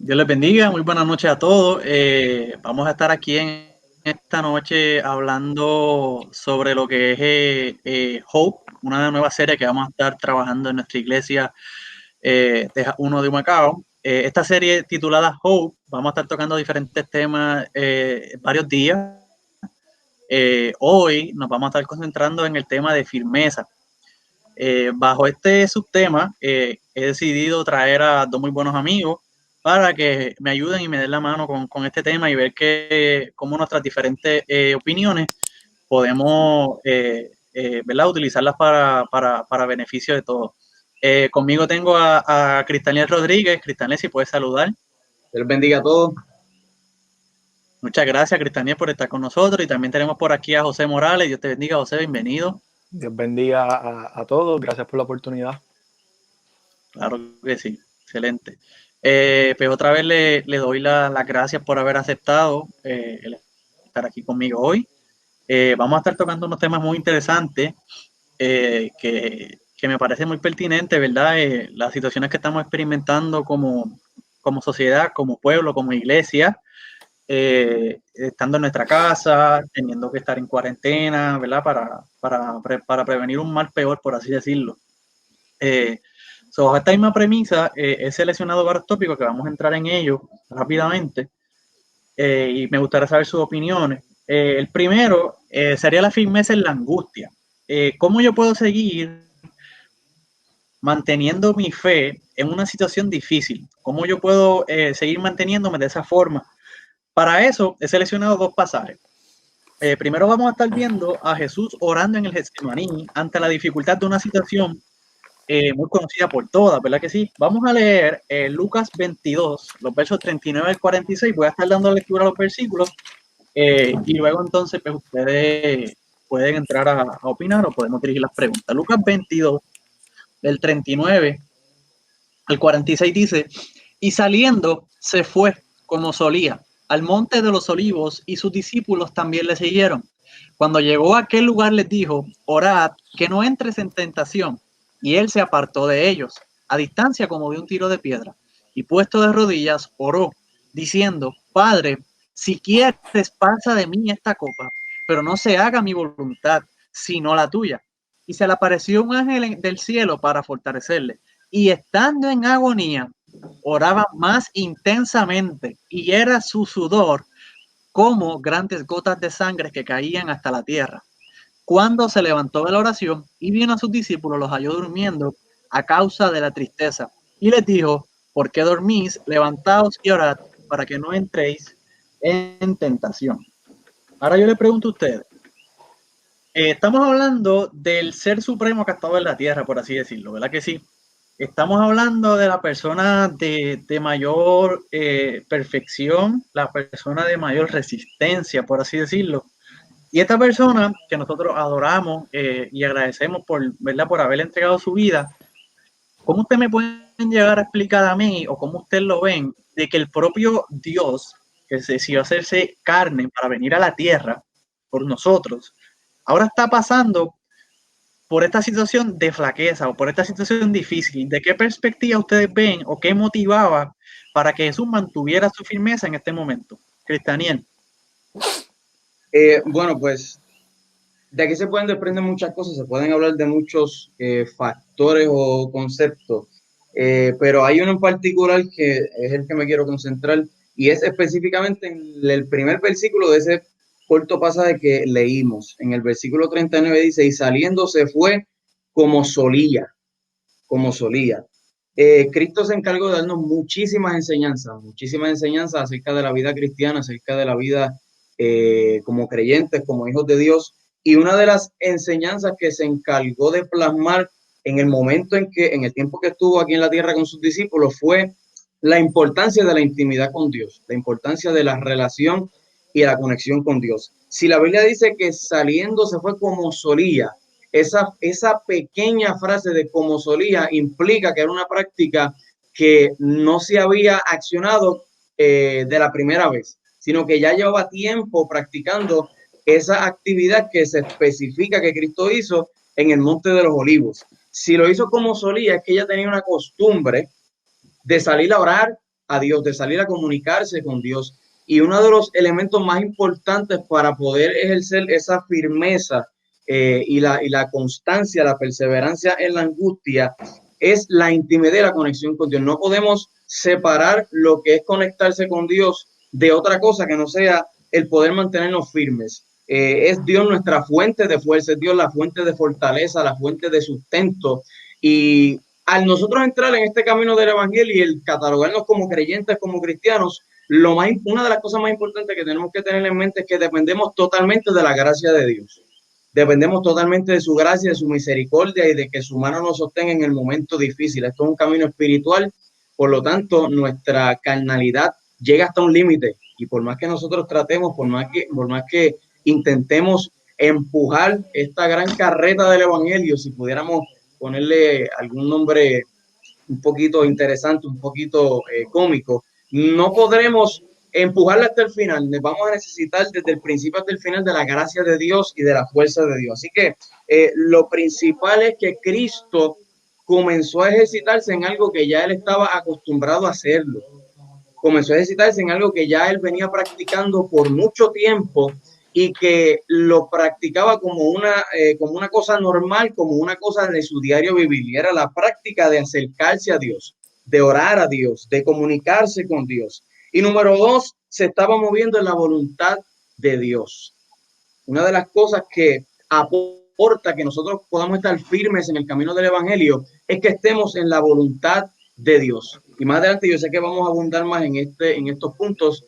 Dios les bendiga, muy buenas noches a todos. Vamos a estar aquí en esta noche hablando sobre lo que es Hope, una nueva serie que vamos a estar trabajando en nuestra iglesia uno de Humacao. Esta serie titulada Hope, vamos a estar tocando diferentes temas varios días. Hoy nos vamos a estar concentrando en el tema de firmeza. Bajo este subtema, he decidido traer a dos muy buenos amigos para que me ayuden y me den la mano con este tema y ver cómo nuestras diferentes opiniones podemos ¿verdad? Utilizarlas para beneficio de todos. Conmigo tengo a Cristaniel Rodríguez. Cristaniel, si puedes saludar. Dios bendiga a todos. Muchas gracias, Cristaniel, por estar con nosotros. Y también tenemos por aquí a José Morales. Dios te bendiga, José, bienvenido. Dios bendiga a todos. Gracias por la oportunidad. Claro que sí, excelente. Pues otra vez le doy las gracias por haber aceptado el estar aquí conmigo hoy. Vamos a estar tocando unos temas muy interesantes que me parece muy pertinente, ¿verdad? Las situaciones que estamos experimentando como sociedad, como pueblo, como iglesia, estando en nuestra casa, teniendo que estar en cuarentena, ¿verdad? Para prevenir un mal peor, por así decirlo. Bajo esta misma premisa, he seleccionado varios tópicos que vamos a entrar en ellos rápidamente y me gustaría saber sus opiniones. El primero sería la firmeza en la angustia. ¿Cómo yo puedo seguir manteniendo mi fe en una situación difícil? ¿Cómo yo puedo seguir manteniéndome de esa forma? Para eso he seleccionado dos pasajes. Primero vamos a estar viendo a Jesús orando en el Getsemaní ante la dificultad de una situación muy conocida por todas, ¿verdad que sí? Vamos a leer Lucas 22, los versos 39 al 46. Voy a estar dando lectura a los versículos y luego entonces pues, ustedes pueden entrar a opinar o podemos dirigir las preguntas. Lucas 22, del 39 al 46 dice, y saliendo se fue como solía al monte de los olivos y sus discípulos también le siguieron. Cuando llegó a aquel lugar les dijo, orad que no entres en tentación. Y él se apartó de ellos, a distancia como de un tiro de piedra, y puesto de rodillas oró, diciendo, Padre, si quieres pasa de mí esta copa, pero no se haga mi voluntad, sino la tuya. Y se le apareció un ángel del cielo para fortalecerle. Y estando en agonía, oraba más intensamente, y era su sudor como grandes gotas de sangre que caían hasta la tierra. Cuando se levantó de la oración y vino a sus discípulos, los halló durmiendo a causa de la tristeza. Y les dijo, ¿por qué dormís? Levantaos y orad para que no entréis en tentación. Ahora yo le pregunto a ustedes, estamos hablando del ser supremo que ha estado en la tierra, por así decirlo, ¿verdad que sí? Estamos hablando de la persona de mayor perfección, la persona de mayor resistencia, por así decirlo. Y esta persona que nosotros adoramos y agradecemos ¿verdad? Por haber entregado su vida, ¿cómo usted me pueden llegar a explicar a mí o cómo ustedes lo ven de que el propio Dios, que se decidió hacerse carne para venir a la tierra por nosotros, ahora está pasando por esta situación de flaqueza o por esta situación difícil? ¿De qué perspectiva ustedes ven o qué motivaba para que Jesús mantuviera su firmeza en este momento? Cristaniel. Bueno, pues de aquí se pueden desprender muchas cosas, se pueden hablar de muchos factores o conceptos, pero hay uno en particular que es el que me quiero concentrar y es específicamente en el primer versículo de ese corto pasaje que leímos. En el versículo 39 dice, y saliendo se fue como solía, como solía. Cristo se encargó de darnos muchísimas enseñanzas acerca de la vida cristiana, acerca de la vida como creyentes, como hijos de Dios. Y una de las enseñanzas que se encargó de plasmar en el momento en el tiempo que estuvo aquí en la tierra con sus discípulos, fue la importancia de la intimidad con Dios, la importancia de la relación y la conexión con Dios. Si la Biblia dice que saliendo se fue como solía, esa pequeña frase de como solía implica que era una práctica que no se había accionado de la primera vez, sino que ya llevaba tiempo practicando esa actividad que se especifica que Cristo hizo en el Monte de los Olivos. Si lo hizo como solía, es que ella tenía una costumbre de salir a orar a Dios, de salir a comunicarse con Dios. Y uno de los elementos más importantes para poder ejercer esa firmeza y la constancia, la perseverancia en la angustia, es la intimidad y la conexión con Dios. No podemos separar lo que es conectarse con Dios de otra cosa que no sea el poder mantenernos firmes. Es Dios nuestra fuente de fuerza, es Dios la fuente de fortaleza, la fuente de sustento. Y al nosotros entrar en este camino del evangelio y el catalogarnos como creyentes, como cristianos, una de las cosas más importantes que tenemos que tener en mente es que dependemos totalmente de la gracia de Dios. Dependemos totalmente de su gracia, de su misericordia y de que su mano nos sostenga en el momento difícil. Esto es un camino espiritual, por lo tanto, nuestra carnalidad llega hasta un límite y por más que nosotros tratemos, por más que intentemos empujar esta gran carreta del evangelio, si pudiéramos ponerle algún nombre un poquito interesante, un poquito cómico, no podremos empujarla hasta el final. Vamos a necesitar desde el principio hasta el final de la gracia de Dios y de la fuerza de Dios. Así que lo principal es que Cristo comenzó a ejercitarse en algo que ya él estaba acostumbrado a hacerlo. Comenzó a ejercitarse en algo que ya él venía practicando por mucho tiempo y que lo practicaba como una cosa normal, como una cosa de su diario vivir. Y era la práctica de acercarse a Dios, de orar a Dios, de comunicarse con Dios. Y número dos, se estaba moviendo en la voluntad de Dios. Una de las cosas que aporta que nosotros podamos estar firmes en el camino del evangelio es que estemos en la voluntad de Dios. Y más adelante yo sé que vamos a abundar más en estos puntos,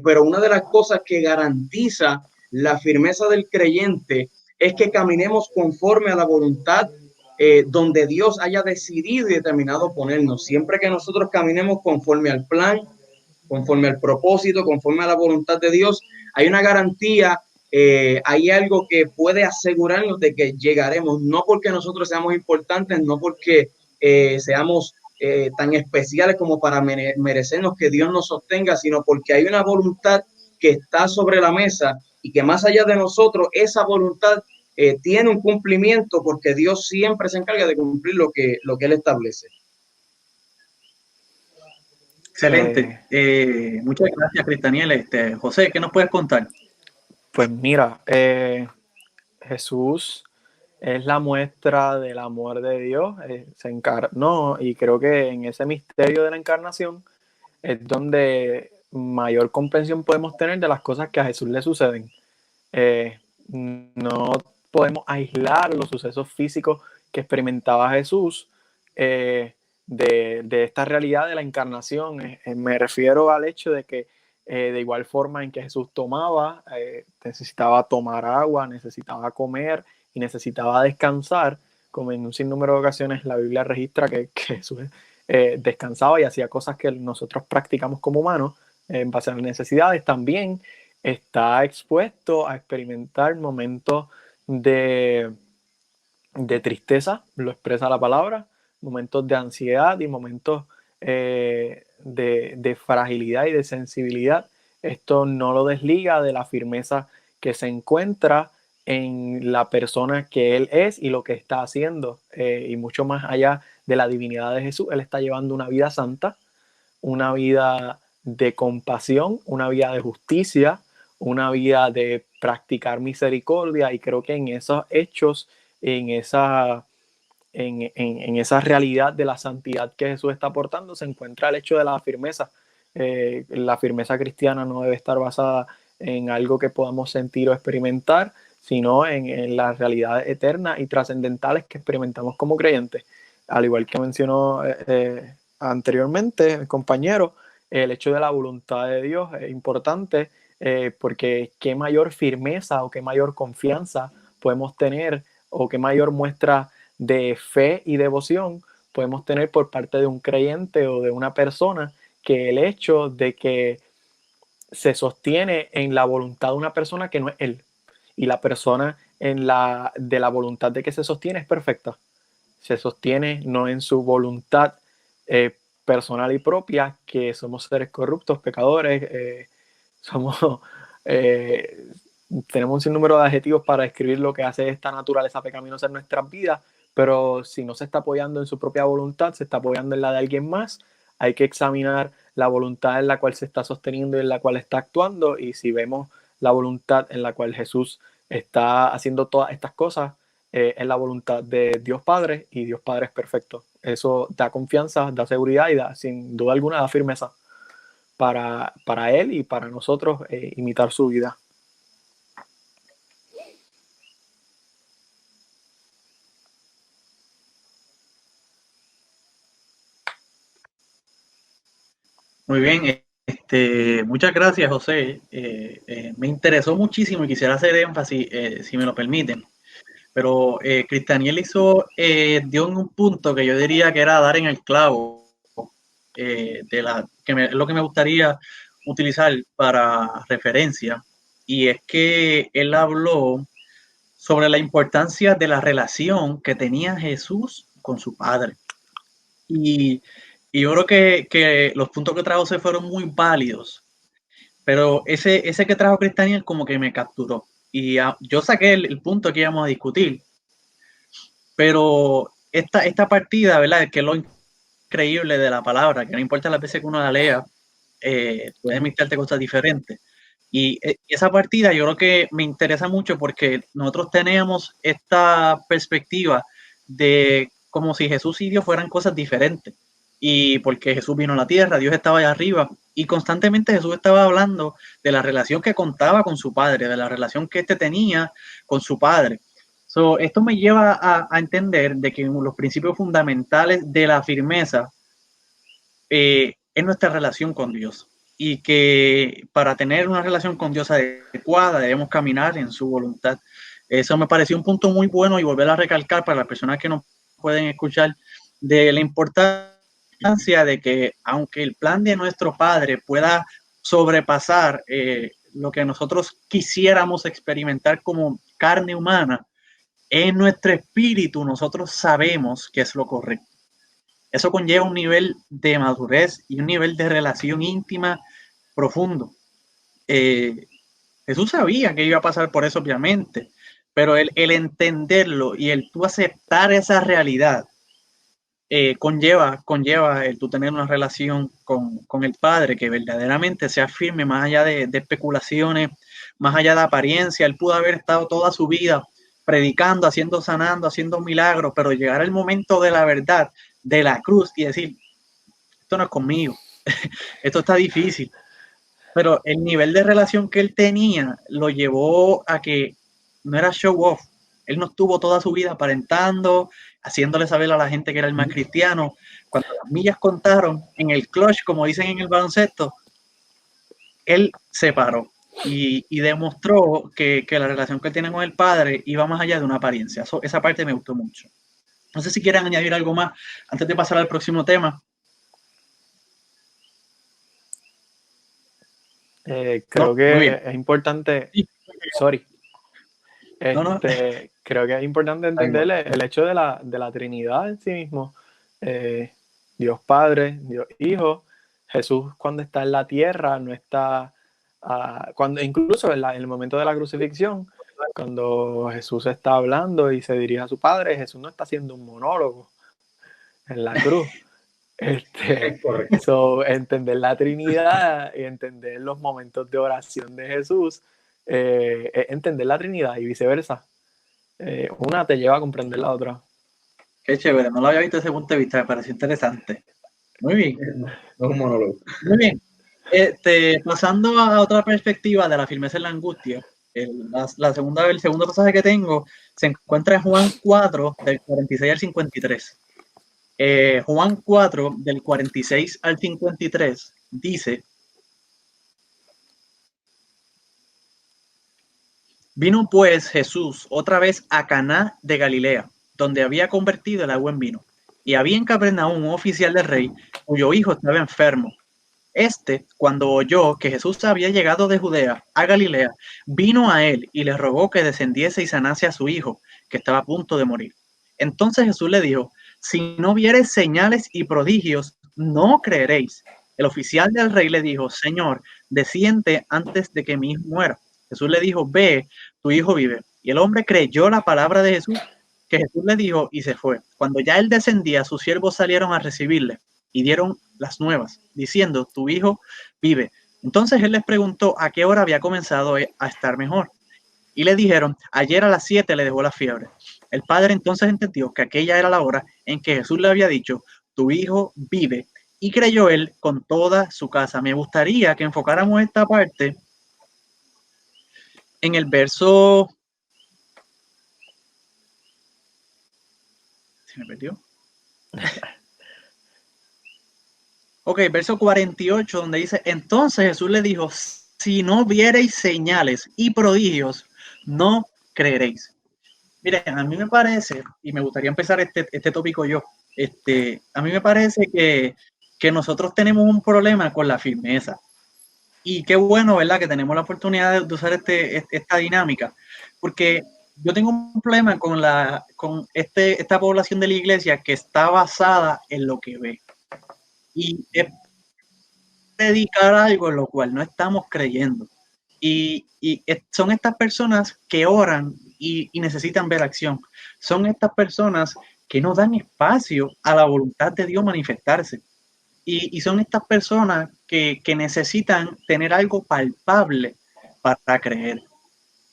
pero una de las cosas que garantiza la firmeza del creyente es que caminemos conforme a la voluntad donde Dios haya decidido y determinado ponernos. Siempre que nosotros caminemos conforme al plan, conforme al propósito, conforme a la voluntad de Dios, hay una garantía, hay algo que puede asegurarnos de que llegaremos, no porque nosotros seamos importantes, no porque seamos tan especiales como para merecernos que Dios nos sostenga, sino porque hay una voluntad que está sobre la mesa y que más allá de nosotros, esa voluntad tiene un cumplimiento porque Dios siempre se encarga de cumplir lo que Él establece. Excelente. Muchas gracias, Cristaniel. José, ¿qué nos puedes contar? Pues mira, Jesús es la muestra del amor de Dios, se encarnó y creo que en ese misterio de la encarnación es donde mayor comprensión podemos tener de las cosas que a Jesús le suceden. No podemos aislar los sucesos físicos que experimentaba Jesús de esta realidad de la encarnación. Me refiero al hecho de que de igual forma en que Jesús tomaba, necesitaba tomar agua, necesitaba comer y necesitaba descansar, como en un sinnúmero de ocasiones la Biblia registra que Jesús descansaba y hacía cosas que nosotros practicamos como humanos en base a las necesidades. También está expuesto a experimentar momentos de tristeza, lo expresa la palabra, momentos de ansiedad y momentos de fragilidad y de sensibilidad. Esto no lo desliga de la firmeza que se encuentra en la persona que él es y lo que está haciendo, y mucho más allá de la divinidad de Jesús. Él está llevando una vida santa, una vida de compasión, una vida de justicia, una vida de practicar misericordia, y creo que en esos hechos, en esa realidad de la santidad que Jesús está aportando, se encuentra el hecho de la firmeza. La firmeza cristiana no debe estar basada en algo que podamos sentir o experimentar, sino en las realidades eternas y trascendentales que experimentamos como creyentes. Al igual que mencionó anteriormente el compañero, el hecho de la voluntad de Dios es importante, porque qué mayor firmeza o qué mayor confianza podemos tener, o qué mayor muestra de fe y devoción podemos tener por parte de un creyente o de una persona, que el hecho de que se sostiene en la voluntad de una persona que no es él, y la persona de la voluntad de que se sostiene es perfecta. Se sostiene no en su voluntad personal y propia, que somos seres corruptos, pecadores, somos tenemos un sinnúmero de adjetivos para describir lo que hace esta naturaleza pecaminosa en nuestras vidas, pero si no se está apoyando en su propia voluntad, se está apoyando en la de alguien más. Hay que examinar la voluntad en la cual se está sosteniendo y en la cual está actuando, y si vemos la voluntad en la cual Jesús está haciendo todas estas cosas, es la voluntad de Dios Padre, y Dios Padre es perfecto. Eso da confianza, da seguridad y da, sin duda alguna, da firmeza para Él y para nosotros imitar su vida. Muy bien, muchas gracias, José. Me interesó muchísimo y quisiera hacer énfasis, si me lo permiten. Pero Cristaniel dio en un punto que yo diría que era dar en el clavo, es lo que me gustaría utilizar para referencia. Y es que él habló sobre la importancia de la relación que tenía Jesús con su Padre. Y yo creo que los puntos que trajo se fueron muy válidos, pero ese que trajo Cristaniel como que me capturó. Y yo saqué el punto que íbamos a discutir, pero esta partida, ¿verdad? Que es lo increíble de la palabra, que no importa las veces que uno la lea, puedes mezclarte cosas diferentes. Y esa partida yo creo que me interesa mucho porque nosotros teníamos esta perspectiva de como si Jesús y Dios fueran cosas diferentes. Y porque Jesús vino a la tierra, Dios estaba allá arriba, y constantemente Jesús estaba hablando de la relación que contaba con su Padre, de la relación que tenía con su Padre. Esto me lleva a entender de que los principios fundamentales de la firmeza es nuestra relación con Dios, y que para tener una relación con Dios adecuada debemos caminar en su voluntad. Eso me pareció un punto muy bueno, y volver a recalcar para las personas que no pueden escuchar, de la importancia de que aunque el plan de nuestro Padre pueda sobrepasar lo que nosotros quisiéramos experimentar como carne humana, en nuestro espíritu nosotros sabemos que es lo correcto. Eso conlleva un nivel de madurez y un nivel de relación íntima profundo. Jesús sabía que iba a pasar por eso, obviamente, pero el entenderlo y el tú aceptar esa realidad conlleva el tú tener una relación con el Padre que verdaderamente sea firme, más allá de especulaciones, más allá de apariencia. Él pudo haber estado toda su vida predicando, sanando, haciendo milagros, pero llegar al momento de la verdad, de la cruz, y decir, esto no es conmigo, esto está difícil. Pero el nivel de relación que él tenía lo llevó a que no era show off. Él no estuvo toda su vida aparentando, haciéndole saber a la gente que era el más cristiano. Cuando las millas contaron en el clutch, como dicen en el baloncesto, él se paró y demostró que la relación que él tiene con el Padre iba más allá de una apariencia. Esa parte me gustó mucho. No sé si quieren añadir algo más antes de pasar al próximo tema. Creo que es importante. Sí. Sorry. No. Creo que es importante entender el hecho de la Trinidad en sí mismo. Dios Padre, Dios Hijo. Jesús, cuando está en la tierra, no está. Cuando incluso en el momento de la crucifixión, cuando Jesús está hablando y se dirige a su Padre, Jesús no está haciendo un monólogo en la cruz. Entender la Trinidad y entender los momentos de oración de Jesús, entender la Trinidad y viceversa. Una te lleva a comprender la otra. Qué chévere, no lo había visto desde ese punto de vista, me pareció interesante. Muy bien. No es un monólogo. Muy bien. Pasando a otra perspectiva de la firmeza en la angustia, el segundo pasaje que tengo se encuentra en Juan 4, del 46 al 53. Juan 4, del 46 al 53, dice: Vino pues Jesús otra vez a Caná de Galilea, donde había convertido el agua en vino. Y había en Capernaum un oficial del rey, cuyo hijo estaba enfermo. Cuando oyó que Jesús había llegado de Judea a Galilea, vino a él y le rogó que descendiese y sanase a su hijo, que estaba a punto de morir. Entonces Jesús le dijo: si no viereis señales y prodigios, no creeréis. El oficial del rey le dijo: Señor, desciende antes de que mi hijo muera. Jesús le dijo: ve, tu hijo vive. Y el hombre creyó la palabra de Jesús, que Jesús le dijo, y se fue. Cuando ya él descendía, sus siervos salieron a recibirle. y dieron las nuevas, diciendo, tu hijo vive. Entonces él les preguntó a qué hora había comenzado a estar mejor. Y le dijeron, ayer a las 7 le dejó la fiebre. El padre entonces entendió que aquella era la hora en que Jesús le había dicho, tu hijo vive. Y creyó él con toda su casa. Me gustaría que enfocáramos esta parte en el verso... ¿Se me perdió? Ok, verso 48, donde dice, entonces Jesús le dijo, si no viereis señales y prodigios, no creeréis. Miren, a mí me parece, y me gustaría empezar este tópico yo, a mí me parece que nosotros tenemos un problema con la firmeza. Y qué bueno, ¿verdad? Que tenemos la oportunidad de usar esta dinámica, porque yo tengo un problema con esta población de la iglesia que está basada en lo que ve. Y es predicar algo en lo cual no estamos creyendo. Y son estas personas que oran y necesitan ver acción. Son estas personas que no dan espacio a la voluntad de Dios manifestarse. Y son estas personas que necesitan tener algo palpable para creer.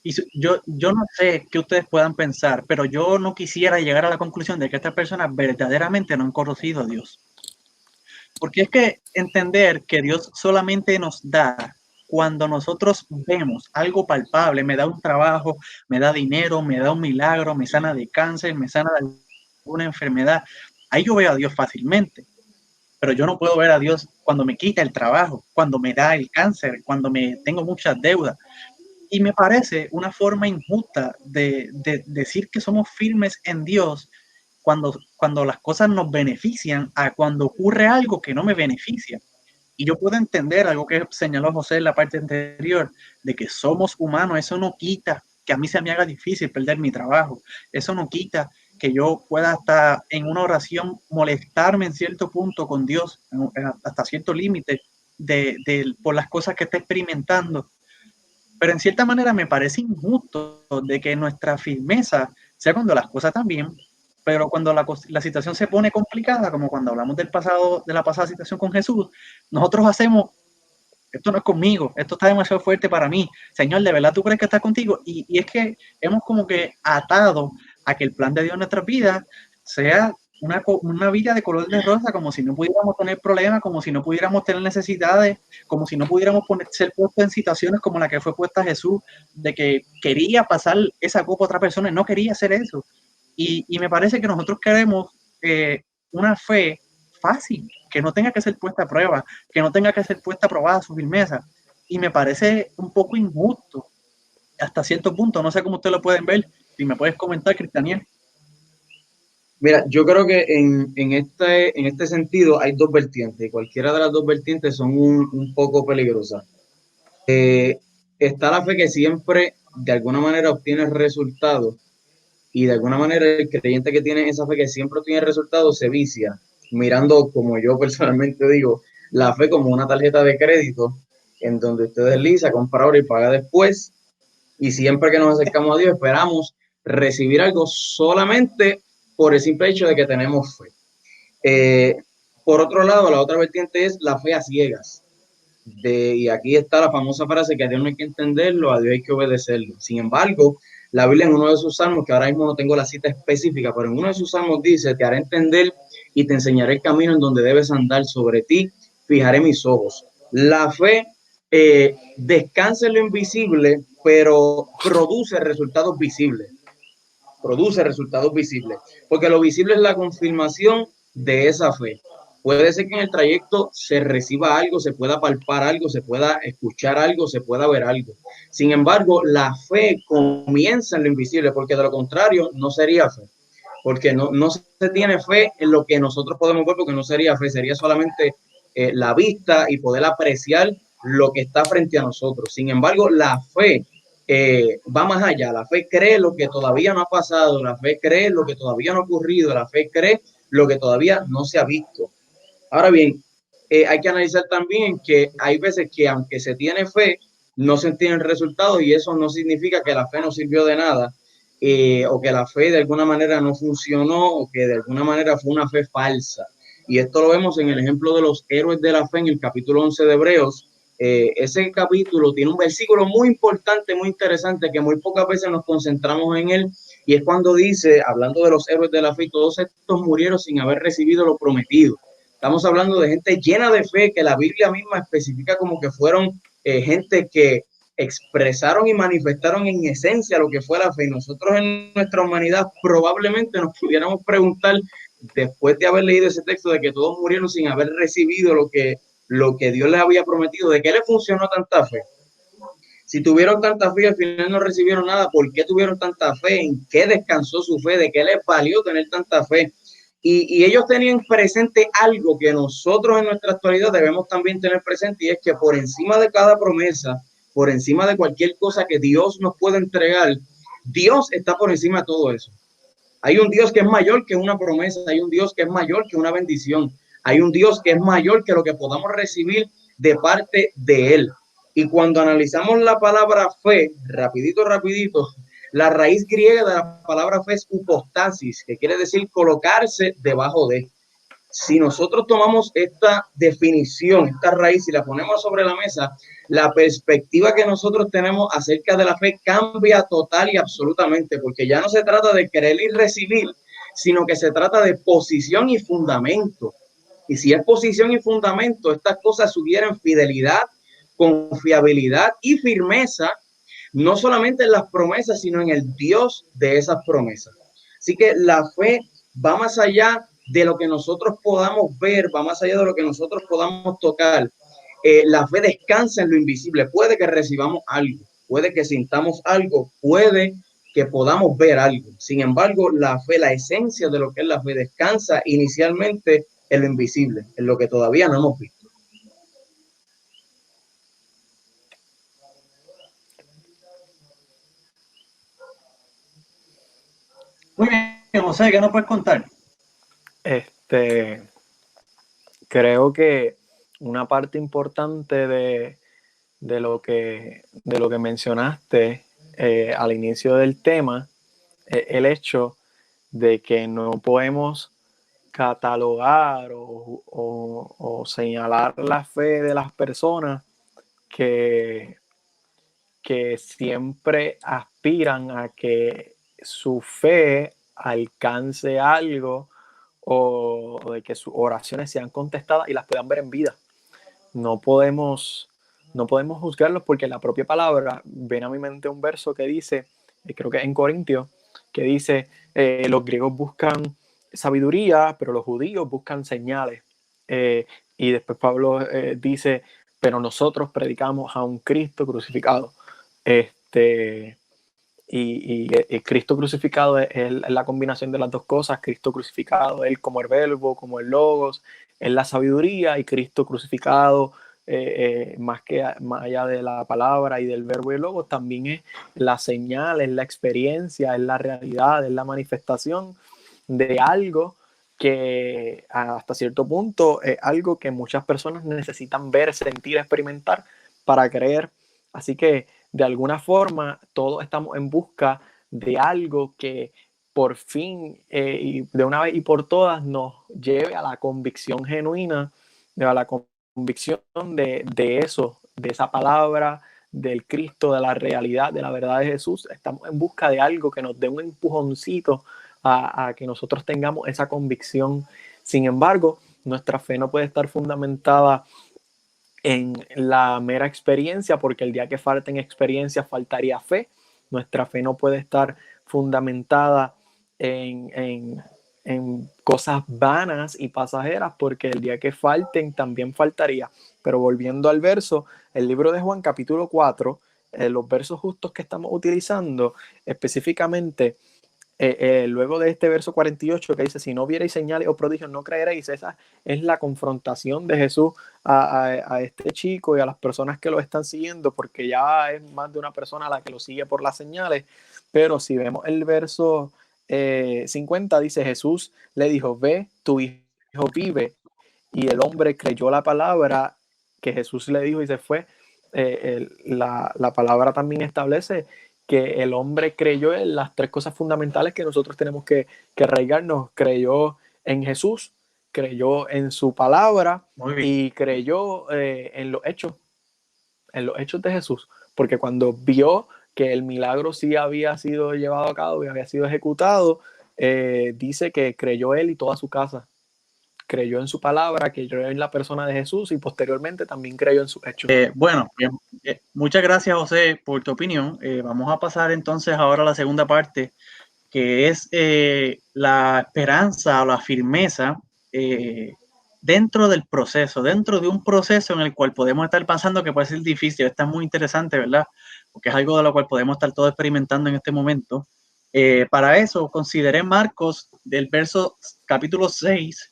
Y yo no sé qué ustedes puedan pensar, pero yo no quisiera llegar a la conclusión de que estas personas verdaderamente no han conocido a Dios. Porque es que entender que Dios solamente nos da cuando nosotros vemos algo palpable, me da un trabajo, me da dinero, me da un milagro, me sana de cáncer, me sana de alguna enfermedad, ahí yo veo a Dios fácilmente. Pero yo no puedo ver a Dios cuando me quita el trabajo, cuando me da el cáncer, cuando tengo muchas deudas. Y me parece una forma injusta de decir que somos firmes en Dios cuando las cosas nos benefician a cuando ocurre algo que no me beneficia. Y yo puedo entender algo que señaló José en la parte anterior, de que somos humanos, eso no quita que a mí se me haga difícil perder mi trabajo, eso no quita que yo pueda hasta en una oración molestarme en cierto punto con Dios, hasta cierto límite por las cosas que está experimentando. Pero en cierta manera me parece injusto de que nuestra firmeza sea cuando las cosas están bien, pero cuando la situación se pone complicada, como cuando hablamos de la pasada situación con Jesús, nosotros hacemos, esto no es conmigo, esto está demasiado fuerte para mí, Señor, ¿de verdad tú crees que está contigo? Y es que hemos como que atado a que el plan de Dios en nuestras vidas sea una vida de color de rosa, como si no pudiéramos tener problemas, como si no pudiéramos tener necesidades, como si no pudiéramos ser puestos en situaciones como la que fue puesta Jesús, de que quería pasar esa copa a otra persona y no quería hacer eso. Y me parece que nosotros queremos una fe fácil, que no tenga que ser puesta a prueba, que no tenga que ser puesta a probada su firmeza. Y me parece un poco injusto hasta cierto punto. No sé cómo ustedes lo pueden ver. Si me puedes comentar, Cristianiel. Mira, yo creo que en este sentido hay dos vertientes. Cualquiera de las dos vertientes son un poco peligrosas. Está la fe que siempre de alguna manera obtiene resultados y de alguna manera el creyente que tiene esa fe que siempre obtiene resultados se vicia, mirando, como yo personalmente digo, la fe como una tarjeta de crédito en donde usted desliza, compra ahora y paga después. Y siempre que nos acercamos a Dios esperamos recibir algo solamente por el simple hecho de que tenemos fe. Por otro lado, la otra vertiente es la fe a ciegas. Y aquí está la famosa frase que a Dios no hay que entenderlo, a Dios hay que obedecerlo. Sin embargo, la Biblia en uno de sus salmos, que ahora mismo no tengo la cita específica, pero en uno de sus salmos dice, te haré entender y te enseñaré el camino en donde debes andar, sobre ti fijaré mis ojos. La fe descansa en lo invisible, pero produce resultados visibles. Produce resultados visibles, porque lo visible es la confirmación de esa fe. Puede ser que en el trayecto se reciba algo, se pueda palpar algo, se pueda escuchar algo, se pueda ver algo. Sin embargo, la fe comienza en lo invisible, porque de lo contrario no sería fe. Porque no se tiene fe en lo que nosotros podemos ver, porque no sería fe, sería solamente la vista y poder apreciar lo que está frente a nosotros. Sin embargo, la fe va más allá. La fe cree lo que todavía no ha pasado, la fe cree lo que todavía no ha ocurrido, la fe cree lo que todavía no se ha visto. Ahora bien, hay que analizar también que hay veces que aunque se tiene fe, no se tienen resultados y eso no significa que la fe no sirvió de nada o que la fe de alguna manera no funcionó o que de alguna manera fue una fe falsa. Y esto lo vemos en el ejemplo de los héroes de la fe en el capítulo 11 de Hebreos. Ese capítulo tiene un versículo muy importante, muy interesante, que muy pocas veces nos concentramos en él, y es cuando dice, hablando de los héroes de la fe, todos estos murieron sin haber recibido lo prometido. Estamos hablando de gente llena de fe, que la Biblia misma especifica como que fueron gente que expresaron y manifestaron en esencia lo que fue la fe. Y nosotros en nuestra humanidad probablemente nos pudiéramos preguntar, después de haber leído ese texto, de que todos murieron sin haber recibido lo que Dios les había prometido, ¿de qué les funcionó tanta fe? Si tuvieron tanta fe y al final no recibieron nada, ¿por qué tuvieron tanta fe? ¿En qué descansó su fe? ¿De qué les valió tener tanta fe? Y ellos tenían presente algo que nosotros en nuestra actualidad debemos también tener presente, y es que por encima de cada promesa, por encima de cualquier cosa que Dios nos pueda entregar, Dios está por encima de todo eso. Hay un Dios que es mayor que una promesa, hay un Dios que es mayor que una bendición, hay un Dios que es mayor que lo que podamos recibir de parte de Él. Y cuando analizamos la palabra fe, rapidito, la raíz griega de la palabra fe es hypostasis, que quiere decir colocarse debajo de. Si nosotros tomamos esta definición, esta raíz, y la ponemos sobre la mesa, la perspectiva que nosotros tenemos acerca de la fe cambia total y absolutamente, porque ya no se trata de creer y recibir, sino que se trata de posición y fundamento. Y si es posición y fundamento, estas cosas sugieren fidelidad, confiabilidad y firmeza, no solamente en las promesas, sino en el Dios de esas promesas. Así que la fe va más allá de lo que nosotros podamos ver, va más allá de lo que nosotros podamos tocar. La fe descansa en lo invisible. Puede que recibamos algo, puede que sintamos algo, puede que podamos ver algo. Sin embargo, la fe, la esencia de lo que es la fe, descansa inicialmente en lo invisible, en lo que todavía no hemos visto. Muy bien, José, ¿qué nos puedes contar? Creo que una parte importante de lo que mencionaste al inicio del tema es el hecho de que no podemos catalogar o señalar la fe de las personas que siempre aspiran a que su fe alcance algo o de que sus oraciones sean contestadas y las puedan ver en vida. No podemos juzgarlos, porque la propia palabra, ven a mi mente un verso que dice, creo que en Corintios, que dice, los griegos buscan sabiduría, pero los judíos buscan señales. Y después Pablo dice, pero nosotros predicamos a un Cristo crucificado. Y Cristo crucificado es la combinación de las dos cosas. Cristo crucificado, Él como el verbo, como el logos, es la sabiduría, y Cristo crucificado, más allá de la palabra y del verbo y el logos, también es la señal, es la experiencia, es la realidad, es la manifestación de algo que hasta cierto punto es algo que muchas personas necesitan ver, sentir, experimentar para creer. Así que de alguna forma todos estamos en busca de algo que por fin y de una vez y por todas nos lleve a la convicción genuina, a la convicción de eso, de esa palabra, del Cristo, de la realidad, de la verdad de Jesús. Estamos en busca de algo que nos dé un empujoncito a que nosotros tengamos esa convicción. Sin embargo, nuestra fe no puede estar fundamentada en la mera experiencia, porque el día que falten experiencias faltaría fe. Nuestra fe no puede estar fundamentada en cosas vanas y pasajeras, porque el día que falten también faltaría. Pero volviendo al verso, el libro de Juan capítulo 4, los versos justos que estamos utilizando específicamente, luego de este verso 48 que dice, si no vierais señales o prodigios no creeréis, esa es la confrontación de Jesús a este chico y a las personas que lo están siguiendo, porque ya es más de una persona la que lo sigue por las señales. Pero si vemos el verso 50, dice, Jesús le dijo, ve, tu hijo vive. Y el hombre creyó la palabra que Jesús le dijo y se fue. La palabra también establece que el hombre creyó en las tres cosas fundamentales que nosotros tenemos que arraigarnos. Creyó en Jesús, creyó en su palabra Muy bien. y creyó en los hechos de Jesús, porque cuando vio que el milagro sí había sido llevado a cabo y había sido ejecutado, dice que creyó él y toda su casa. Creyó en su palabra, creyó en la persona de Jesús y posteriormente también creyó en sus hechos. Bueno, muchas gracias, José, por tu opinión. Vamos a pasar entonces ahora a la segunda parte, que es la esperanza o la firmeza dentro del proceso, dentro de un proceso en el cual podemos estar pasando que puede ser difícil. Está muy interesante, ¿verdad? Porque es algo de lo cual podemos estar todos experimentando en este momento. Para eso, consideré Marcos del capítulo 6,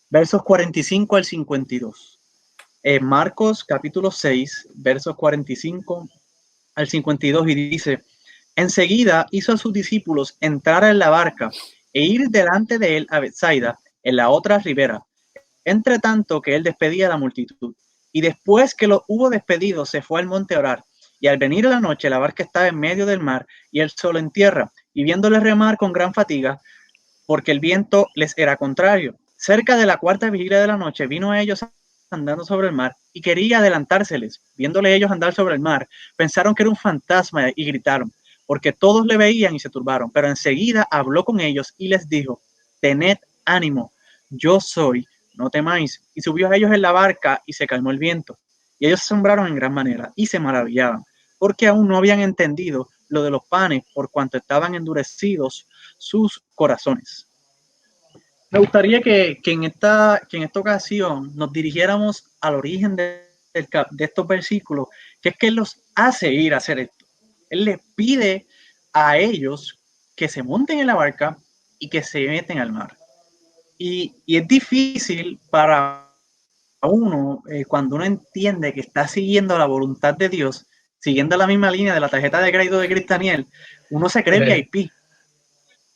versos 45 al 52. Marcos capítulo 6, versos 45 al 52, y dice: enseguida hizo a sus discípulos entrar en la barca e ir delante de él a Betsaida, en la otra ribera, entre tanto que él despedía a la multitud. Y después que lo hubo despedido, se fue al monte a orar. Y al venir la noche, la barca estaba en medio del mar y él solo en tierra, y viéndoles remar con gran fatiga, porque el viento les era contrario. Cerca de la cuarta vigilia de la noche vino a ellos andando sobre el mar y quería adelantárseles. Viéndole ellos andar sobre el mar, pensaron que era un fantasma y gritaron, porque todos le veían y se turbaron. Pero enseguida habló con ellos y les dijo: tened ánimo, yo soy, no temáis. Y subió a ellos en la barca y se calmó el viento. Y ellos se asombraron en gran manera y se maravillaban, porque aún no habían entendido lo de los panes, por cuanto estaban endurecidos sus corazones. Me gustaría que en esta ocasión nos dirigiéramos al origen de estos versículos, que es que Él los hace ir a hacer esto. Él les pide a ellos que se monten en la barca y que se meten al mar. Y es difícil para uno, cuando uno entiende que está siguiendo la voluntad de Dios, siguiendo la misma línea de la tarjeta de crédito de Cristianiel, uno se cree VIP.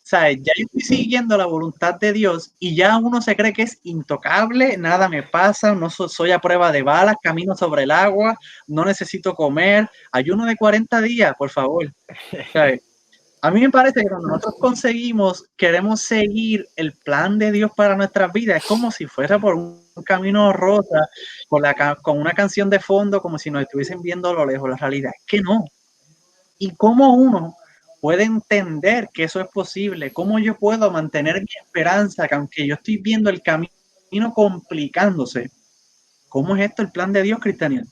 O sea, ya yo estoy siguiendo la voluntad de Dios y ya uno se cree que es intocable, nada me pasa, no soy a prueba de balas, camino sobre el agua, no necesito comer, ayuno de 40 días, por favor. O sea, a mí me parece que cuando nosotros queremos seguir el plan de Dios para nuestras vidas, es como si fuera por un camino rosa, con una canción de fondo, como si nos estuviesen viendo a lo lejos. La realidad es que no. ¿Y cómo uno puede entender que eso es posible? ¿Cómo yo puedo mantener mi esperanza, que aunque yo estoy viendo el camino complicándose, cómo es esto el plan de Dios, Cristianiel?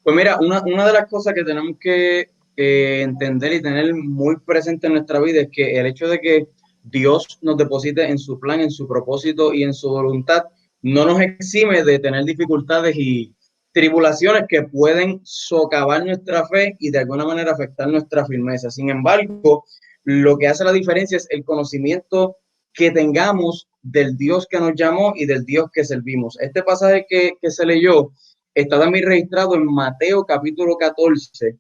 Pues mira, una de las cosas que tenemos que entender y tener muy presente en nuestra vida es que el hecho de que Dios nos deposite en su plan, en su propósito y en su voluntad, no nos exime de tener dificultades y tribulaciones que pueden socavar nuestra fe y de alguna manera afectar nuestra firmeza. Sin embargo, lo que hace la diferencia es el conocimiento que tengamos del Dios que nos llamó y del Dios que servimos. Este pasaje que se leyó está también registrado en Mateo capítulo 14,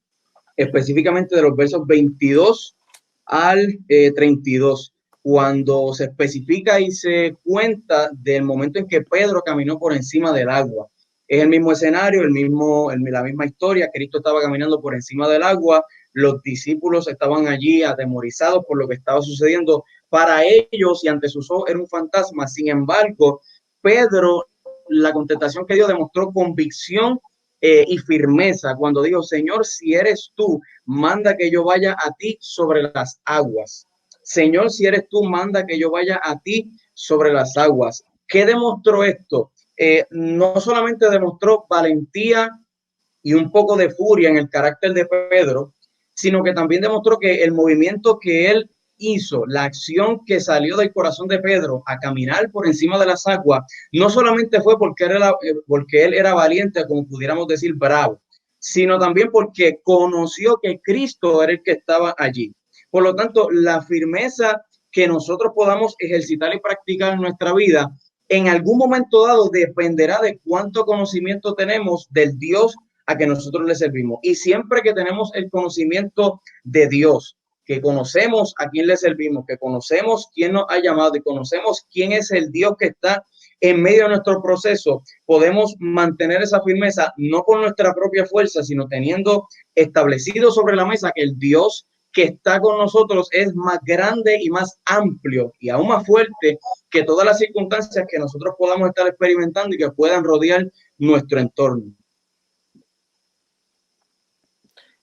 específicamente de los versos 22 al 32, cuando se especifica y se cuenta del momento en que Pedro caminó por encima del agua. Es el mismo escenario, la misma historia. Cristo estaba caminando por encima del agua, los discípulos estaban allí atemorizados por lo que estaba sucediendo. Para ellos y ante sus ojos era un fantasma. Sin embargo, Pedro, la contestación que dio demostró convicción y firmeza cuando dijo: Señor, si eres tú, manda que yo vaya a ti sobre las aguas. Señor, si eres tú, manda que yo vaya a ti sobre las aguas. ¿Qué demostró esto? No solamente demostró valentía y un poco de furia en el carácter de Pedro, sino que también demostró que el movimiento que él hizo, la acción que salió del corazón de Pedro a caminar por encima de las aguas, no solamente fue porque él era valiente, como pudiéramos decir, bravo, sino también porque conoció que Cristo era el que estaba allí. Por lo tanto, la firmeza que nosotros podamos ejercitar y practicar en nuestra vida, en algún momento dado dependerá de cuánto conocimiento tenemos del Dios a que nosotros le servimos. Y siempre que tenemos el conocimiento de Dios, que conocemos a quién le servimos, que conocemos quién nos ha llamado y conocemos quién es el Dios que está en medio de nuestro proceso, podemos mantener esa firmeza, no con nuestra propia fuerza, sino teniendo establecido sobre la mesa que el Dios que está con nosotros es más grande y más amplio y aún más fuerte que todas las circunstancias que nosotros podamos estar experimentando y que puedan rodear nuestro entorno.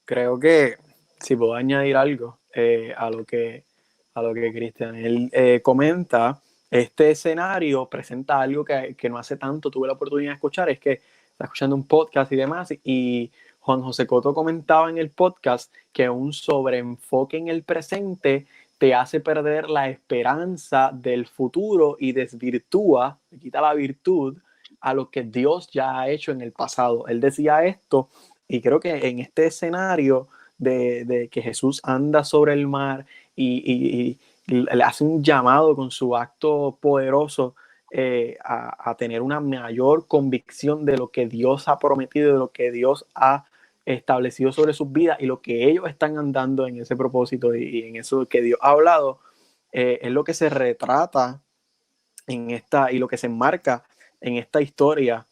Creo que si puedo añadir algo a lo que Cristian él comenta, este escenario presenta algo que no hace tanto tuve la oportunidad de escuchar, es que está escuchando un podcast y demás, y Juan José Coto comentaba en el podcast que un sobreenfoque en el presente te hace perder la esperanza del futuro y desvirtúa, te quita la virtud a lo que Dios ya ha hecho en el pasado. Él decía esto, y creo que en este escenario de que Jesús anda sobre el mar y le hace un llamado con su acto poderoso a tener una mayor convicción de lo que Dios ha prometido, de lo que Dios ha establecido sobre sus vidas y lo que ellos están andando en ese propósito y en eso que Dios ha hablado, es lo que se retrata en esta y lo que se enmarca en esta historia.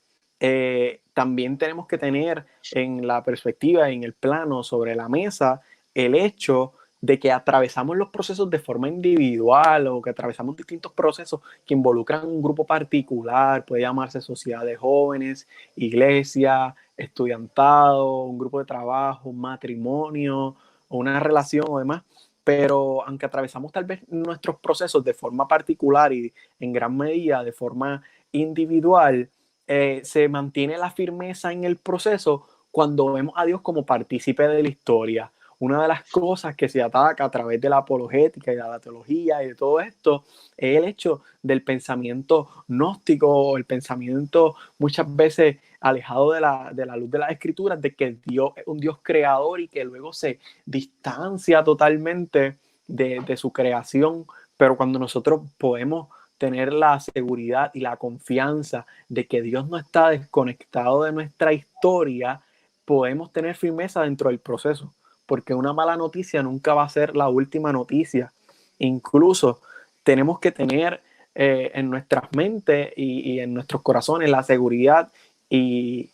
También tenemos que tener en la perspectiva, en el plano, sobre la mesa, el hecho de que atravesamos los procesos de forma individual o que atravesamos distintos procesos que involucran un grupo particular, puede llamarse sociedad de jóvenes, iglesia, estudiantado, un grupo de trabajo, un matrimonio o una relación o demás, pero aunque atravesamos tal vez nuestros procesos de forma particular y en gran medida de forma individual, se mantiene la firmeza en el proceso cuando vemos a Dios como partícipe de la historia. Una de las cosas que se ataca a través de la apologética y de la teología y de todo esto es el hecho del pensamiento gnóstico, el pensamiento muchas veces alejado de la luz de las escrituras, de que Dios es un Dios creador y que luego se distancia totalmente de su creación, pero cuando nosotros podemos tener la seguridad y la confianza de que Dios no está desconectado de nuestra historia, podemos tener firmeza dentro del proceso, porque una mala noticia nunca va a ser la última noticia. Incluso tenemos que tener en nuestras mentes y en nuestros corazones la seguridad y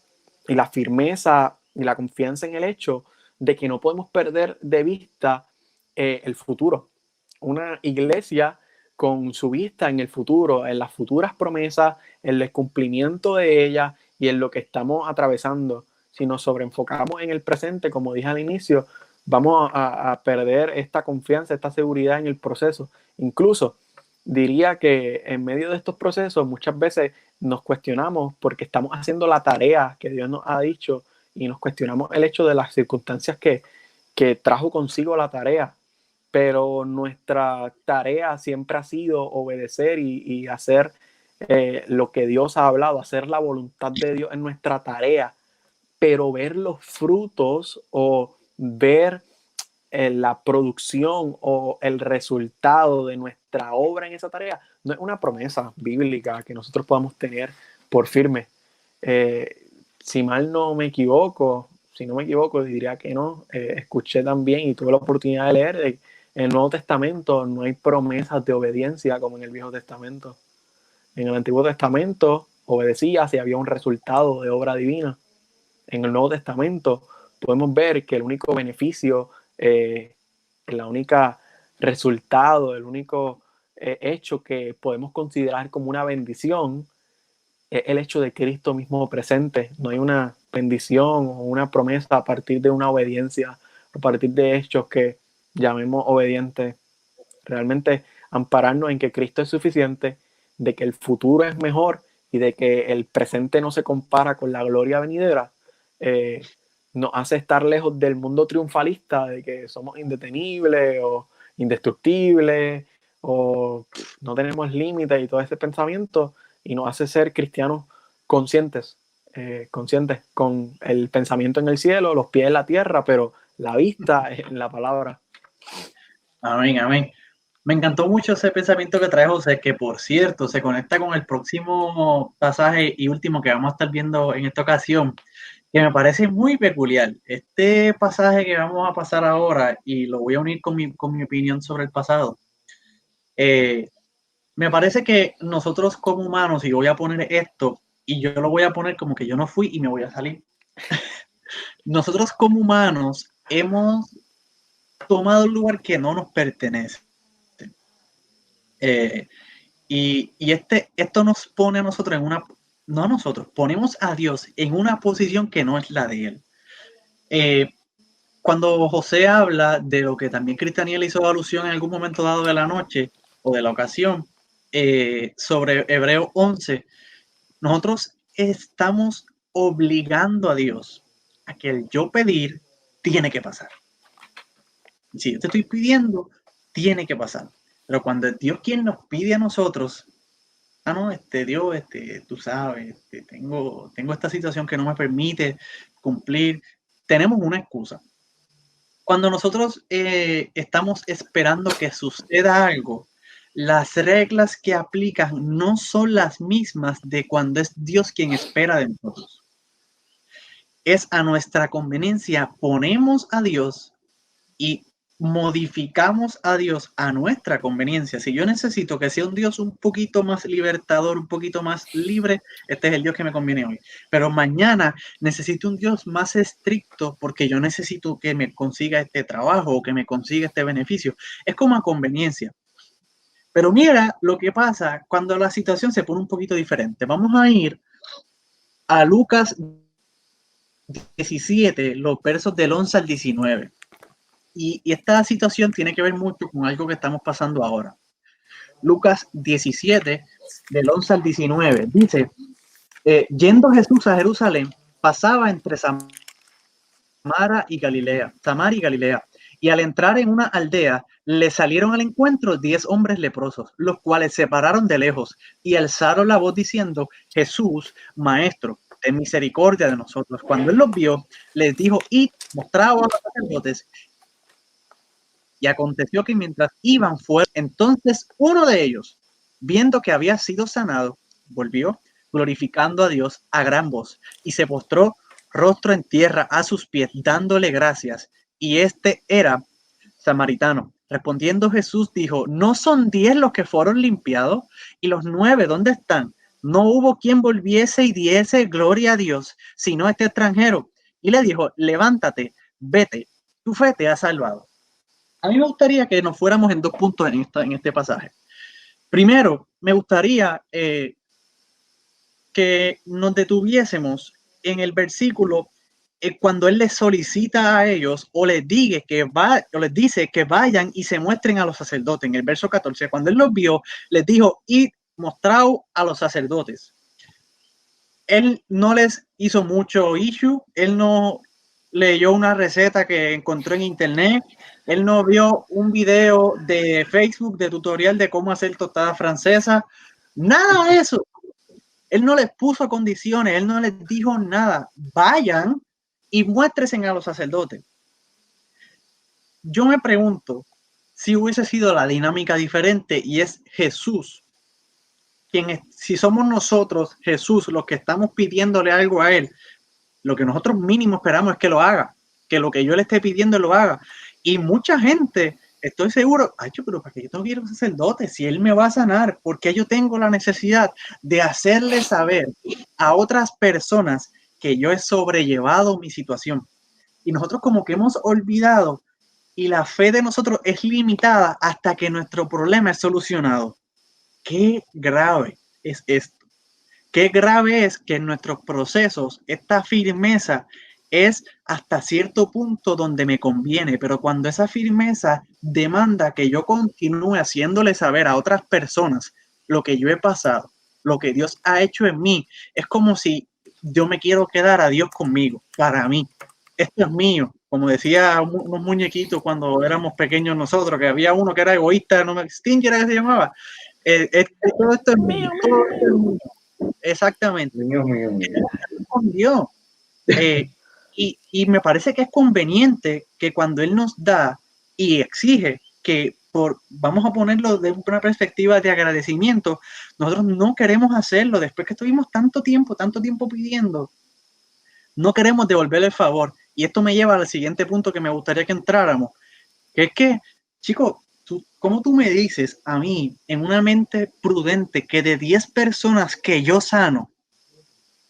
la firmeza y la confianza en el hecho de que no podemos perder de vista el futuro. Una iglesia con su vista en el futuro, en las futuras promesas, en el cumplimiento de ellas y en lo que estamos atravesando. Si nos sobreenfocamos en el presente, como dije al inicio, vamos a perder esta confianza, esta seguridad en el proceso. Incluso diría que en medio de estos procesos muchas veces nos cuestionamos porque estamos haciendo la tarea que Dios nos ha dicho y nos cuestionamos el hecho de las circunstancias que trajo consigo la tarea, pero nuestra tarea siempre ha sido obedecer y hacer lo que Dios ha hablado, hacer la voluntad de Dios en nuestra tarea, pero ver los frutos o ver la producción o el resultado de nuestra obra en esa tarea no es una promesa bíblica que nosotros podamos tener por firme. Si mal no me equivoco, si no me equivoco, diría que no. Escuché también y tuve la oportunidad de leer en el Nuevo Testamento no hay promesas de obediencia como en el Viejo Testamento. En el Antiguo Testamento obedecía si había un resultado de obra divina. En el Nuevo Testamento podemos ver que el único beneficio, la única resultado, el único hecho que podemos considerar como una bendición es el hecho de Cristo mismo presente. No hay una bendición o una promesa a partir de una obediencia, a partir de hechos que llamemos obedientes. Realmente ampararnos en que Cristo es suficiente, de que el futuro es mejor y de que el presente no se compara con la gloria venidera, nos hace estar lejos del mundo triunfalista de que somos indetenibles o indestructibles o no tenemos límites y todo ese pensamiento, y nos hace ser cristianos conscientes, conscientes con el pensamiento en el cielo, los pies en la tierra, pero la vista es en la palabra. Amén, amén. Me encantó mucho ese pensamiento que trae José, que por cierto se conecta con el próximo pasaje y último que vamos a estar viendo en esta ocasión, que me parece muy peculiar. Este pasaje que vamos a pasar ahora, y lo voy a unir con mi opinión sobre el pasado, me parece que nosotros como humanos, y voy a poner esto, y yo lo voy a poner como que yo no fui y me voy a salir. Nosotros como humanos hemos tomado un lugar que no nos pertenece. Esto nos pone a nosotros en una, no a nosotros, ponemos a Dios en una posición que no es la de Él. Cuando José habla de lo que también Cristianiel hizo alusión en algún momento dado de la noche o de la ocasión, sobre Hebreo 11, nosotros estamos obligando a Dios a que el yo pedir tiene que pasar. Si yo te estoy pidiendo, tiene que pasar. Pero cuando es Dios quien nos pide a nosotros, no, Dios, tú sabes, tengo esta situación que no me permite cumplir, tenemos una excusa. Cuando nosotros estamos esperando que suceda algo, las reglas que aplican no son las mismas de cuando es Dios quien espera de nosotros. Es a nuestra conveniencia, ponemos a Dios y modificamos a Dios a nuestra conveniencia. Si yo necesito que sea un Dios un poquito más libertador, un poquito más libre, este es el Dios que me conviene hoy. Pero mañana necesito un Dios más estricto porque yo necesito que me consiga este trabajo o que me consiga este beneficio. Es como a conveniencia. Pero mira lo que pasa cuando la situación se pone un poquito diferente. Vamos a ir a Lucas 17, los versos del 11 al 19. Y esta situación tiene que ver mucho con algo que estamos pasando ahora. Lucas 17, del 11 al 19, dice, yendo Jesús a Jerusalén, pasaba entre Samaria y Galilea, y al entrar en una aldea, le salieron al encuentro 10 hombres leprosos, los cuales se pararon de lejos y alzaron la voz diciendo, Jesús, Maestro, ten misericordia de nosotros. Cuando él los vio, les dijo, id, mostraos a los sacerdotes. Y aconteció que mientras iban fuera, entonces uno de ellos, viendo que había sido sanado, volvió glorificando a Dios a gran voz y se postró rostro en tierra a sus pies, dándole gracias. Y este era samaritano. Respondiendo Jesús dijo, ¿no son 10 los que fueron limpiados? ¿Y los 9 dónde están? No hubo quien volviese y diese gloria a Dios, sino este extranjero. Y le dijo, levántate, vete, tu fe te ha salvado. A mí me gustaría que nos fuéramos en 2 puntos en este pasaje. Primero, me gustaría que nos detuviésemos en el versículo cuando él les solicita a ellos o les dice que vayan y se muestren a los sacerdotes. En el verso 14, cuando él los vio, les dijo, id, mostraos a los sacerdotes. Él no les hizo mucho issue, él no leyó una receta que encontró en internet, él no vio un video de Facebook de tutorial de cómo hacer tostada francesa, nada de eso. Él no les puso condiciones, él no les dijo nada. Vayan y muéstrense a los sacerdotes. Yo me pregunto si hubiese sido la dinámica diferente y es Jesús si somos nosotros, Jesús, los que estamos pidiéndole algo a él, lo que nosotros mínimo esperamos es que lo haga, que lo que yo le esté pidiendo lo haga. Y mucha gente, estoy seguro, ay, pero ¿para qué yo tengo que ir a un sacerdote? Si él me va a sanar, porque yo tengo la necesidad de hacerle saber a otras personas que yo he sobrellevado mi situación. Y nosotros como que hemos olvidado y la fe de nosotros es limitada hasta que nuestro problema es solucionado. Qué grave es esto. Qué grave es que en nuestros procesos esta firmeza es hasta cierto punto donde me conviene, pero cuando esa firmeza demanda que yo continúe haciéndole saber a otras personas lo que yo he pasado, lo que Dios ha hecho en mí, es como si yo me quiero quedar a Dios conmigo, para mí. Esto es mío, como decía unos muñequitos cuando éramos pequeños nosotros, que había uno que era egoísta, no me Stinger era que se llamaba. Todo esto es mío, todo esto es mío. Exactamente. Mío. Y me parece que es conveniente que cuando él nos da y exige que vamos a ponerlo de una perspectiva de agradecimiento, nosotros no queremos hacerlo después que estuvimos tanto tiempo pidiendo, no queremos devolverle el favor. Y esto me lleva al siguiente punto que me gustaría que entráramos, que es que, chicos, ¿cómo tú me dices a mí, en una mente prudente, que de 10 personas que yo sano,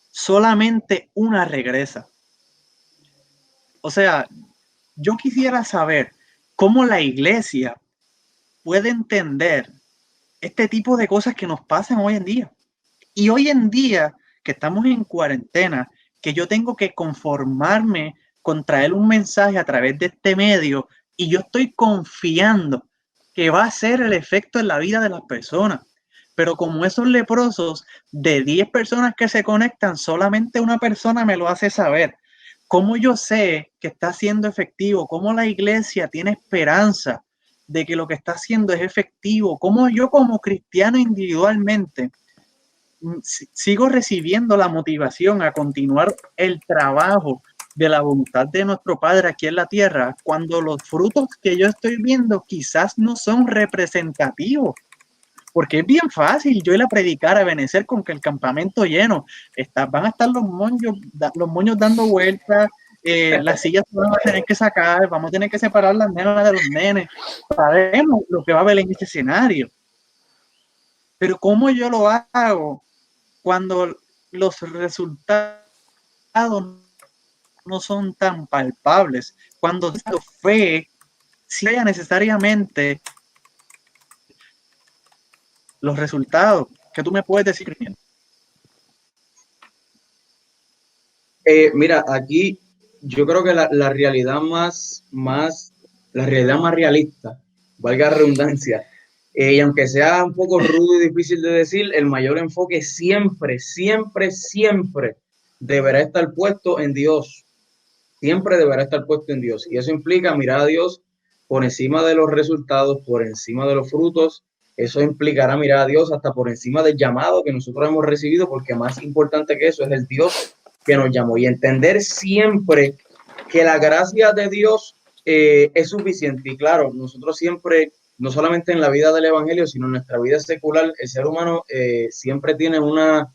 solamente una regresa? O sea, yo quisiera saber cómo la iglesia puede entender este tipo de cosas que nos pasan hoy en día. Y hoy en día, que estamos en cuarentena, que yo tengo que conformarme con traer un mensaje a través de este medio, y yo estoy confiando que va a ser el efecto en la vida de las personas. Pero como esos leprosos, de 10 personas que se conectan, solamente una persona me lo hace saber. ¿Cómo yo sé que está siendo efectivo? ¿Cómo la iglesia tiene esperanza de que lo que está haciendo es efectivo? ¿Cómo yo como cristiano individualmente sigo recibiendo la motivación a continuar el trabajo de la voluntad de nuestro Padre aquí en la tierra, cuando los frutos que yo estoy viendo quizás no son representativos? Porque es bien fácil yo ir a predicar a Benecer con que el campamento lleno, van a estar los moños dando vueltas, las sillas van a tener que sacar, vamos a tener que separar las nenas de los nenes. Sabemos lo que va a haber en este escenario. Pero ¿cómo yo lo hago cuando los resultados no son tan palpables? Cuando la fe sea necesariamente los resultados. ¿Qué tú me puedes decir, Cristian? Mira, aquí yo creo que la realidad la realidad más realista, valga la redundancia, y aunque sea un poco rudo y difícil de decir, el mayor enfoque siempre, siempre, siempre deberá estar puesto en Dios. Siempre deberá estar puesto en Dios. Y eso implica mirar a Dios por encima de los resultados, por encima de los frutos. Eso implicará mirar a Dios hasta por encima del llamado que nosotros hemos recibido, porque más importante que eso es el Dios que nos llamó. Y entender siempre que la gracia de Dios es suficiente. Y claro, nosotros siempre, no solamente en la vida del Evangelio, sino en nuestra vida secular, el ser humano siempre tiene una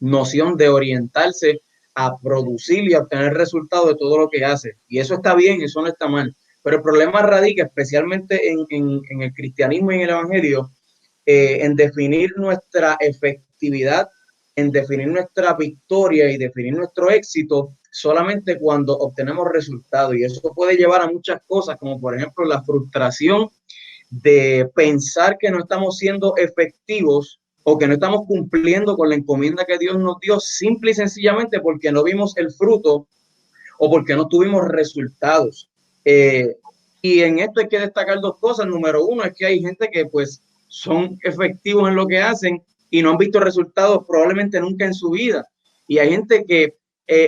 noción de orientarse a producir y a obtener resultados de todo lo que hace. Y eso está bien, eso no está mal. Pero el problema radica especialmente en el cristianismo y en el evangelio, en definir nuestra efectividad, en definir nuestra victoria y definir nuestro éxito solamente cuando obtenemos resultados. Y eso puede llevar a muchas cosas, como por ejemplo la frustración de pensar que no estamos siendo efectivos o que no estamos cumpliendo con la encomienda que Dios nos dio, simple y sencillamente porque no vimos el fruto o porque no tuvimos resultados. Y en esto hay que destacar dos cosas. Número uno es que hay gente que pues son efectivos en lo que hacen y no han visto resultados probablemente nunca en su vida. Y hay gente que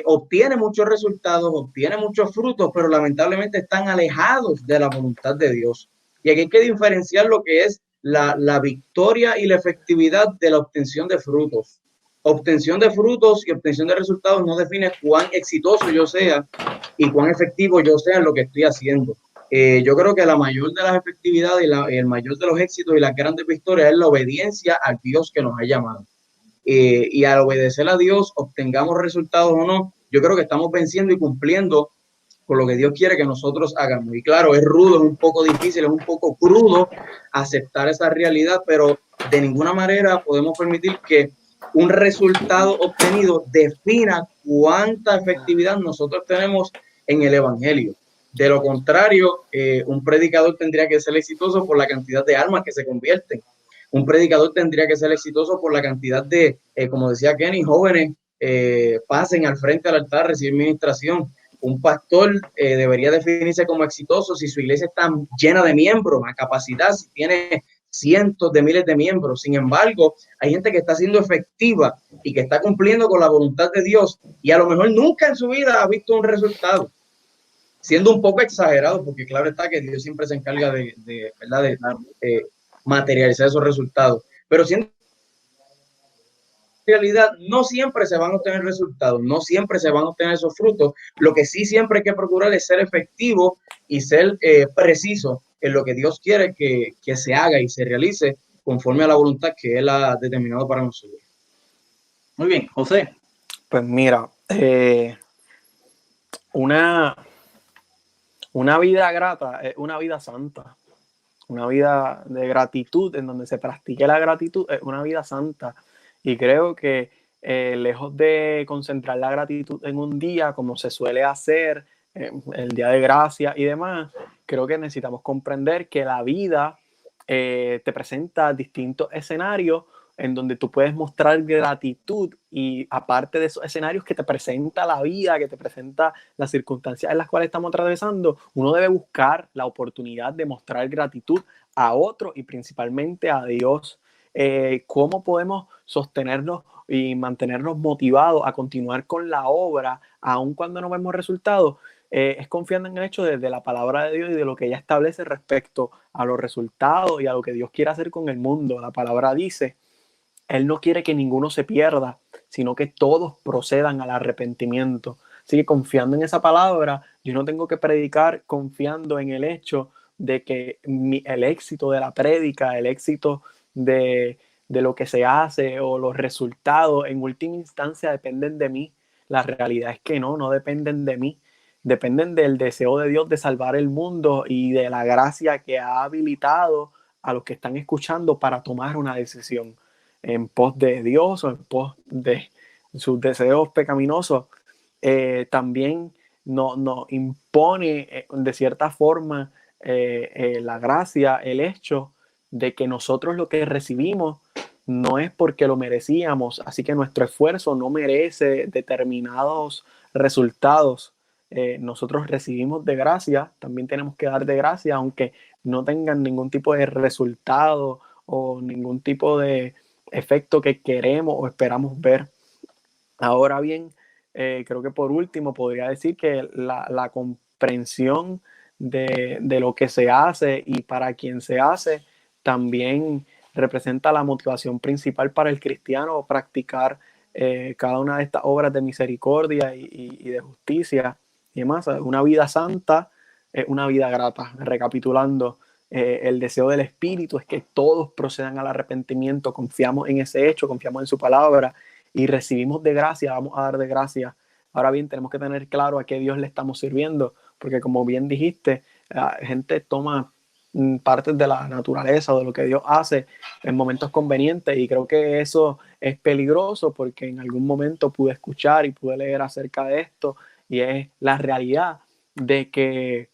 obtiene muchos resultados, obtiene muchos frutos, pero lamentablemente están alejados de la voluntad de Dios. Y aquí hay que diferenciar lo que es la victoria y la efectividad de la obtención de frutos. Obtención de frutos y obtención de resultados no define cuán exitoso yo sea y cuán efectivo yo sea en lo que estoy haciendo. Yo creo que la mayor de las efectividades y el mayor de los éxitos y las grandes victorias es la obediencia al Dios que nos ha llamado. Y al obedecer a Dios, obtengamos resultados o no, yo creo que estamos venciendo y cumpliendo con lo que Dios quiere que nosotros hagamos. Y claro, es rudo, es un poco difícil, es un poco crudo aceptar esa realidad, pero de ninguna manera podemos permitir que un resultado obtenido defina cuánta efectividad nosotros tenemos en el Evangelio. De lo contrario, un predicador tendría que ser exitoso por la cantidad de almas que se convierten. Un predicador tendría que ser exitoso por la cantidad de, como decía Kenny, jóvenes pasen al frente al altar a recibir ministración. Un pastor debería definirse como exitoso si su iglesia está llena de miembros, a capacidad, si tiene cientos de miles de miembros. Sin embargo, hay gente que está siendo efectiva y que está cumpliendo con la voluntad de Dios y a lo mejor nunca en su vida ha visto un resultado, siendo un poco exagerado, porque claro está que Dios siempre se encarga ¿verdad? de materializar esos resultados. Pero siendo realidad no siempre se van a obtener resultados, no siempre se van a obtener esos frutos. Lo que sí siempre hay que procurar es ser efectivo y ser preciso en lo que Dios quiere que se haga y se realice conforme a la voluntad que Él ha determinado para nosotros. Muy bien, José. Pues mira, una vida grata es una vida santa. Una vida de gratitud, en donde se practique la gratitud, es una vida santa. Y creo que lejos de concentrar la gratitud en un día, como se suele hacer, el Día de Gracia y demás, creo que necesitamos comprender que la vida te presenta distintos escenarios en donde tú puedes mostrar gratitud, y aparte de esos escenarios que te presenta la vida, que te presenta las circunstancias en las cuales estamos atravesando, uno debe buscar la oportunidad de mostrar gratitud a otros y principalmente a Dios. ¿Cómo podemos sostenernos y mantenernos motivados a continuar con la obra aun cuando no vemos resultados? Es confiando en el hecho de la palabra de Dios y de lo que ella establece respecto a los resultados y a lo que Dios quiere hacer con el mundo. La palabra dice: Él no quiere que ninguno se pierda, sino que todos procedan al arrepentimiento. Así que confiando en esa palabra, yo no tengo que predicar confiando en el hecho de que el éxito de la prédica, el éxito de lo que se hace o los resultados en última instancia dependen de mí. La realidad es que no dependen de mí. Dependen del deseo de Dios de salvar el mundo y de la gracia que ha habilitado a los que están escuchando para tomar una decisión en pos de Dios o en pos de sus deseos pecaminosos. También nos impone de cierta forma la gracia, el hecho de que nosotros lo que recibimos no es porque lo merecíamos, así que nuestro esfuerzo no merece determinados resultados. Nosotros recibimos de gracia, también tenemos que dar de gracia, aunque no tengan ningún tipo de resultado o ningún tipo de efecto que queremos o esperamos ver. Ahora bien, creo que por último podría decir que la comprensión de lo que se hace y para quien se hace también representa la motivación principal para el cristiano practicar cada una de estas obras de misericordia y de justicia y demás. Una vida santa es una vida grata. Recapitulando, el deseo del Espíritu es que todos procedan al arrepentimiento, confiamos en ese hecho, confiamos en su palabra y recibimos de gracia, vamos a dar de gracia. Ahora bien, tenemos que tener claro a qué Dios le estamos sirviendo, porque como bien dijiste, la gente toma partes de la naturaleza o de lo que Dios hace en momentos convenientes, y creo que eso es peligroso porque en algún momento pude escuchar y pude leer acerca de esto, y es la realidad de que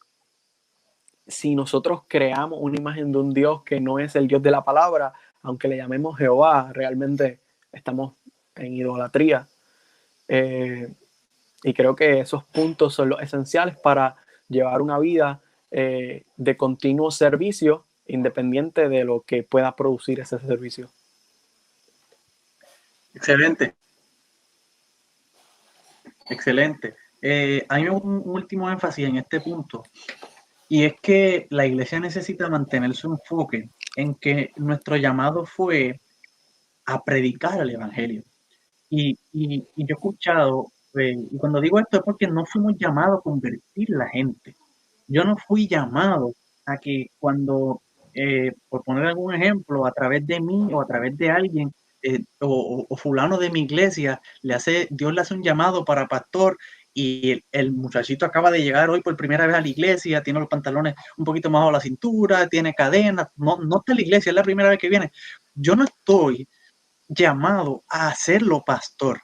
si nosotros creamos una imagen de un Dios que no es el Dios de la palabra, aunque le llamemos Jehová, realmente estamos en idolatría. Y creo que esos puntos son los esenciales para llevar una vida de continuo servicio, independiente de lo que pueda producir ese servicio. Excelente, excelente. Hay un último énfasis en este punto, y es que la iglesia necesita mantener su enfoque en que nuestro llamado fue a predicar el evangelio. Y yo he escuchado, y cuando digo esto es porque no fuimos llamados a convertir la gente. Yo no fui llamado a que cuando, por poner algún ejemplo, a través de mí o a través de alguien, o fulano de mi iglesia, Dios le hace un llamado para pastor, y el muchachito acaba de llegar hoy por primera vez a la iglesia, tiene los pantalones un poquito más bajo la cintura, tiene cadenas, no está en la iglesia, es la primera vez que viene. Yo no estoy llamado a hacerlo pastor.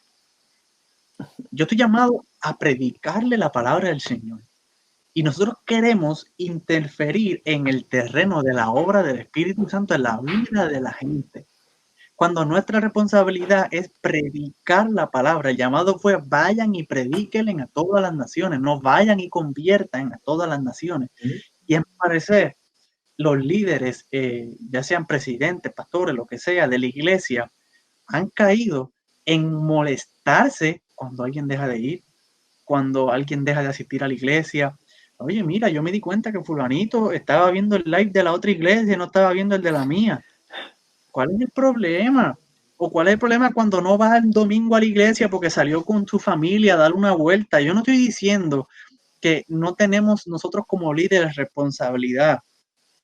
Yo estoy llamado a predicarle la palabra del Señor. Y nosotros queremos interferir en el terreno de la obra del Espíritu Santo en la vida de la gente, cuando nuestra responsabilidad es predicar la palabra. El llamado fue: vayan y predíquenle a todas las naciones, no vayan y conviertan a todas las naciones. Y a mi parecer, los líderes, ya sean presidentes, pastores, lo que sea, de la iglesia, han caído en molestarse cuando alguien deja de ir, cuando alguien deja de asistir a la iglesia. Oye, mira, yo me di cuenta que fulanito estaba viendo el live de la otra iglesia y no estaba viendo el de la mía. ¿Cuál es el problema? ¿O cuál es el problema cuando no va el domingo a la iglesia porque salió con su familia a dar una vuelta? Yo no estoy diciendo que no tenemos nosotros como líderes responsabilidad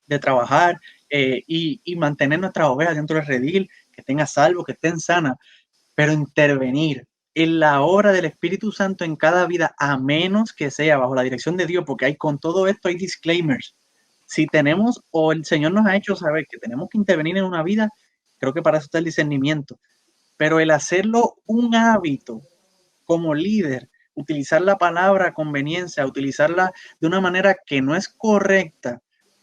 de trabajar y mantener nuestras ovejas dentro del redil, que estén a salvo, que estén sanas, pero intervenir en la obra del Espíritu Santo en cada vida, a menos que sea bajo la dirección de Dios, porque con todo esto hay disclaimers. Si tenemos, o el Señor nos ha hecho saber que tenemos que intervenir en una vida, creo que para eso está el discernimiento. Pero el hacerlo un hábito como líder, utilizar la palabra a conveniencia, utilizarla de una manera que no es correcta,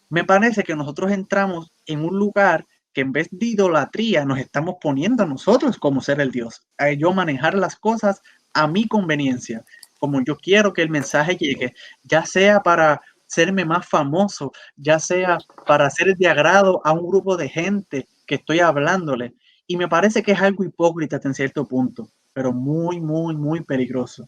me parece que nosotros entramos en un lugar que en vez de idolatría nos estamos poniendo a nosotros como ser el Dios, a yo manejar las cosas a mi conveniencia, como yo quiero que el mensaje llegue, ya sea para serme más famoso, ya sea para hacer de agrado a un grupo de gente que estoy hablándole. Y me parece que es algo hipócrita en cierto punto, pero muy, muy, muy peligroso.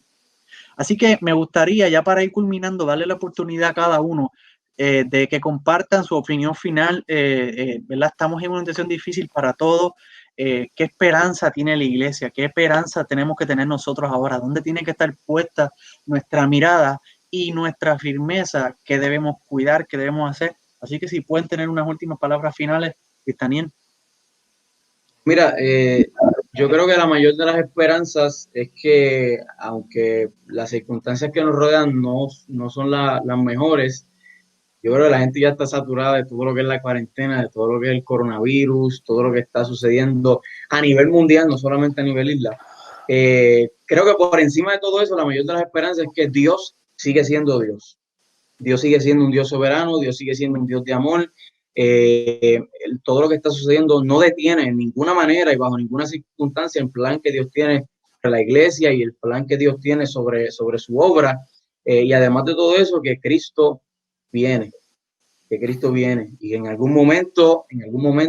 Así que me gustaría, ya para ir culminando, darle la oportunidad a cada uno de que compartan su opinión final. ¿Verdad? Estamos en una situación difícil para todos. ¿Qué esperanza tiene la iglesia? ¿Qué esperanza tenemos que tener nosotros ahora? ¿Dónde tiene que estar puesta nuestra mirada y nuestra firmeza que debemos cuidar, que debemos hacer? Así que si pueden tener unas últimas palabras finales, Daniel. Mira, yo creo que la mayor de las esperanzas es que, aunque las circunstancias que nos rodean no son las mejores, yo creo que la gente ya está saturada de todo lo que es la cuarentena, de todo lo que es el coronavirus, todo lo que está sucediendo a nivel mundial, no solamente a nivel isla. Creo que por encima de todo eso, la mayor de las esperanzas es que Dios sigue siendo Dios. Dios sigue siendo un Dios soberano, Dios sigue siendo un Dios de amor. Todo lo que está sucediendo no detiene en ninguna manera y bajo ninguna circunstancia el plan que Dios tiene para la iglesia y el plan que Dios tiene sobre su obra. Y además de todo eso, que Cristo viene y que en algún momento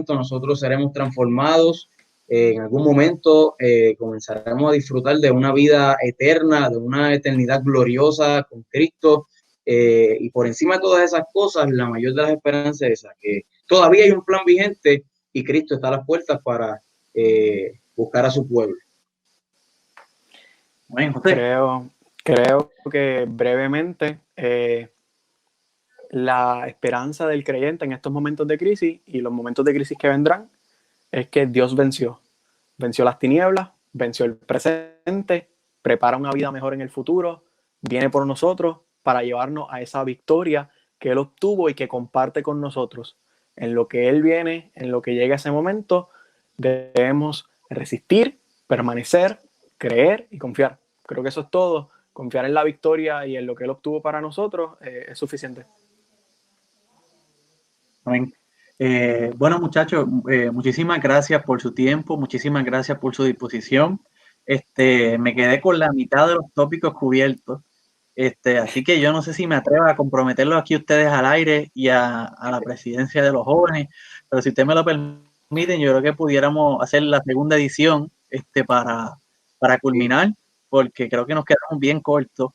nosotros seremos transformados, en algún momento comenzaremos a disfrutar de una vida eterna, de una eternidad gloriosa con Cristo. Y por encima de todas esas cosas, la mayor de las esperanzas es esa, que todavía hay un plan vigente y Cristo está a las puertas para buscar a su pueblo. Bueno, José. Creo que brevemente la esperanza del creyente en estos momentos de crisis y los momentos de crisis que vendrán es que Dios venció las tinieblas, venció el presente, prepara una vida mejor en el futuro, viene por nosotros para llevarnos a esa victoria que Él obtuvo y que comparte con nosotros. En lo que Él viene, en lo que llega ese momento, debemos resistir, permanecer, creer y confiar. Creo que eso es todo. Confiar en la victoria y en lo que Él obtuvo para nosotros es suficiente. Bueno, muchachos, muchísimas gracias por su tiempo, muchísimas gracias por su disposición. Me quedé con la mitad de los tópicos cubiertos. Así que yo no sé si me atrevo a comprometerlos aquí ustedes al aire y a la presidencia de los jóvenes, pero si ustedes me lo permiten, yo creo que pudiéramos hacer la segunda edición para culminar, porque creo que nos quedamos bien cortos.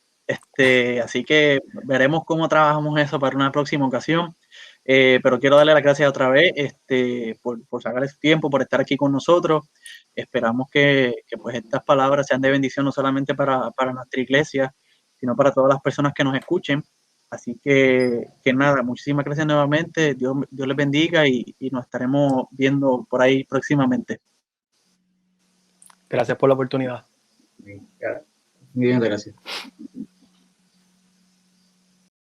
Así que veremos cómo trabajamos eso para una próxima ocasión. Pero quiero darle las gracias otra vez por sacar ese tiempo, por estar aquí con nosotros. Esperamos que pues estas palabras sean de bendición no solamente para nuestra iglesia, sino para todas las personas que nos escuchen. Así que nada, muchísimas gracias nuevamente. Dios les bendiga y nos estaremos viendo por ahí próximamente. Gracias por la oportunidad. Muy bien, gracias.